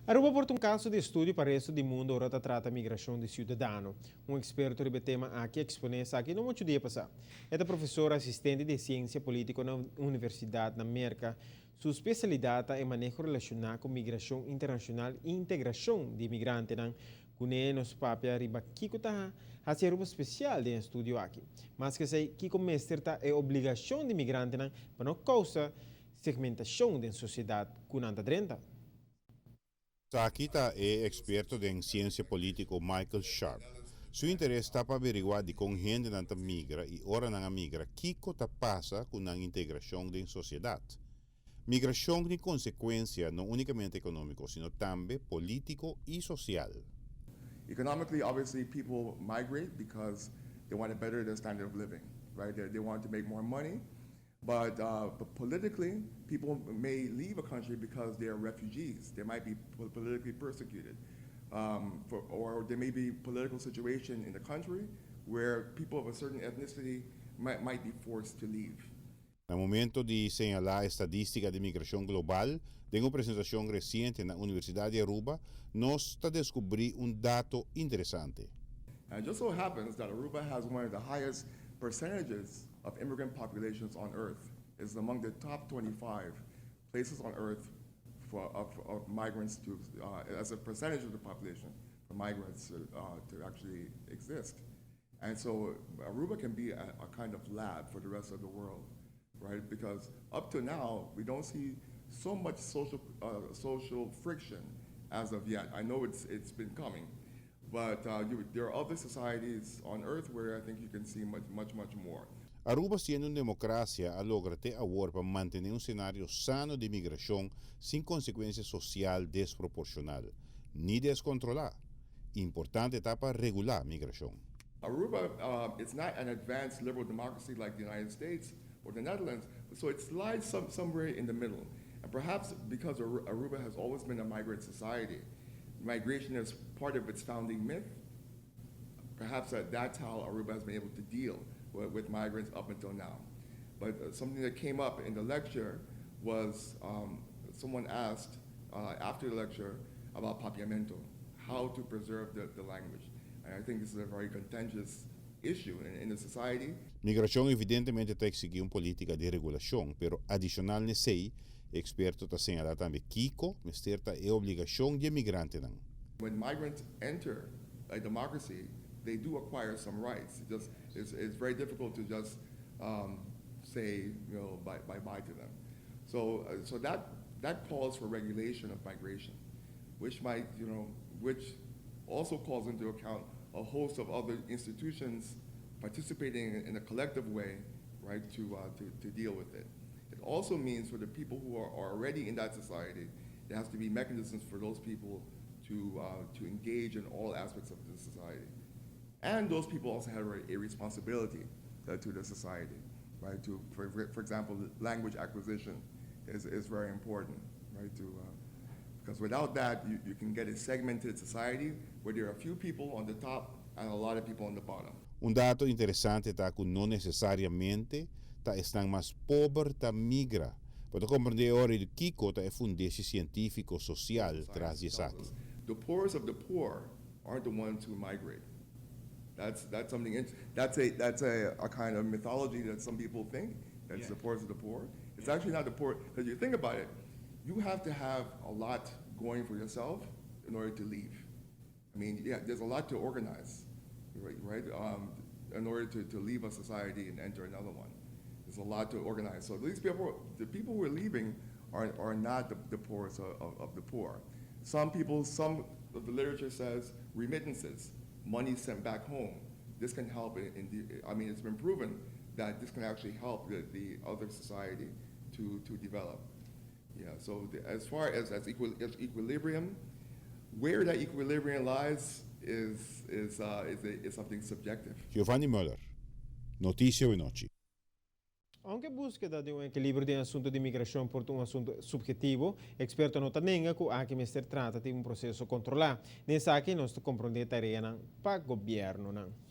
Aruba porta um caso de estudo para o resto do mundo que trata a migração de cidadão. Um experto sobre o tema aqui expõe aqui no muito dia passado. É professor assistente de ciência política na Universidade da América. Sua especialidade é manejo relacionado com migração internacional e integração de imigrantes. Com nos papel riba Kiko tá a ser um especial de estudo aqui. Mas que sei que como mestre é obrigação de imigrantes para não causar segmentação da sociedade com anta 30. Aqui está é experto em ciência política Michael Sharpe. Seu interesse está para averiguar de como gente não migra e ora não migra, que está passa com a integração da sociedade. Migração tem consequência não unicamente econômico, sino também político e social. Economically, obviously, people migrate because they want to better their standard of living, right? They want to make more money. But politically, people may leave a country because they are refugees. They might be politically persecuted. Or there may be political situation in the country where people of a certain ethnicity might be forced to leave. No momento de señalar estadística de migração global, em uma apresentação recente na Universidade de Aruba, nós está descobrir dado interessante. And it just so happens that Aruba has one of the highest percentages of immigrant populations on Earth. It's among the top 25 places on Earth of migrants to, as a percentage of the population, for migrants to actually exist. And so Aruba can be a kind of lab for the rest of the world, right? Because up to now, we don't see so much social friction as of yet. I know it's been coming. But there are other societies on Earth where I think you can see much more. Aruba, sendo uma democracia, a lograte agora para manter cenário sano de migração sem consequência social desproporcional, nem descontrolar. Importante está para regular a migração. Aruba, it's not an advanced liberal democracy like the United States or the Netherlands, so it slides somewhere in the middle. And perhaps because Aruba has always been a migrant society, migration is part of its founding myth. Perhaps that's how Aruba has been able to deal with migrants up until now. But something that came up in the lecture was someone asked after the lecture about papiamento, how to preserve the language. And I think this is a very contentious issue in the society. Migração evidentemente tem que seguir uma política de regulação, pero adicional nesse experto está señalando também que mesterta é obrigação de imigrante. When migrants enter a democracy, they do acquire some rights. It's very difficult to just say, bye to them. So that calls for regulation of migration, which also calls into account a host of other institutions participating in a collective way, right, to deal with it. It also means for the people who are already in that society, there has to be mechanisms for those people to engage in all aspects of the society. And those people also have a responsibility to the society, right? For example, language acquisition is very important, right? Because without that, you can get a segmented society where there are a few people on the top and a lot of people on the bottom. Dato interessante está que não necessariamente estão mais pobres da migra. Para compreender ora que Kiko é fundência científico social traz isso aqui. The poorest of the poor aren't the ones who migrate. That's something. That's a kind of mythology that some people think that's the poorest of the poor. It's actually not the poor. Because you think about it, you have to have a lot going for yourself in order to leave. I mean, there's a lot to organize, right? In order to leave a society and enter another one, there's a lot to organize. So these people, the people who are leaving, are not the poorest of the poor. Some of the literature says remittances, money sent back home. This can help it's been proven that this can actually help the other society to develop. Yeah, so as far as equilibrium, where that equilibrium lies is something subjective. Giovanni Müller, Notícia e Noci. Anche busca di un equilibrio di assunto di migrazione per un assunto subjetivo, esperto nota nenga che anche mester tratta di un processo controllato. Ne sa che il nostro comprendere tarea per il governo.